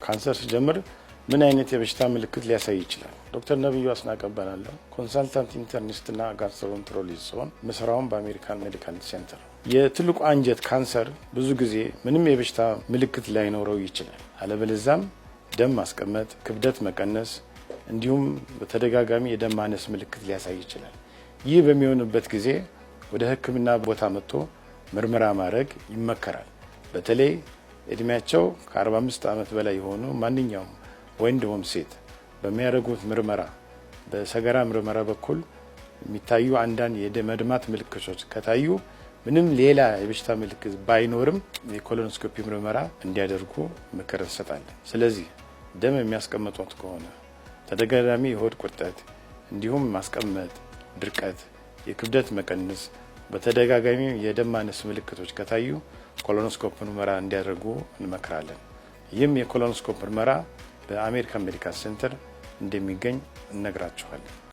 ካንሰር ሲጀምር ምን አይነት የበሽታ ምልክት ሊያሳይ ይችላል? ዶክተር ነብዩ አስናቀ እባላለሁ። ኮንሰልታንት ኢንተርኒስትና ጋስትሮንትሮሎጂስት ሲሆን መስራውን በአሜሪካን ሜዲካል ሴንተር። የትልቁ አንጀት ካንሰር ብዙ ጊዜ ምንም የበሽታ ምልክት ላይኖረው ይችላል። አለበለዚያም ደም ማስቀመጥ፣ ክብደት መቀነስ እንዲሁም በተደጋጋሚ የደም ማነስ ምልክት ሊያሳይ ይችላል። ይህ በሚሆንበት ጊዜ ወደ ሕክምና ቦታ መጥቶ ምርመራ ማድረግ ይመከራል። በተለይ እድሜያቸው ከ45 ዓመት በላይ የሆኑ ማንኛውም ወንድ ወይም ሴት በሚያደርጉት ምርመራ በሰገራ ምርመራ በኩል የሚታዩ አንዳንድ የደም መድማት ምልክቶች ከታዩ ምንም ሌላ የበሽታ ምልክት ባይኖርም የኮሎኖስኮፒ ምርመራ እንዲያደርጉ ምክር እንሰጣለን። ስለዚህ ደም የሚያስቀምጡት ከሆነ ተደጋጋሚ የሆድ ቁርጠት እንዲሁም ማስቀመጥ፣ ድርቀት፣ የክብደት መቀነስ፣ በተደጋጋሚ የደም ማነስ ምልክቶች ከታዩ ኮሎኖስኮፒ ምርመራ እንዲያደርጉ እንመክራለን። ይህም የኮሎኖስኮፒ ምርመራ በአሜሪካን ሜዲካል ሴንተር እንደሚገኝ እነግራችኋለን።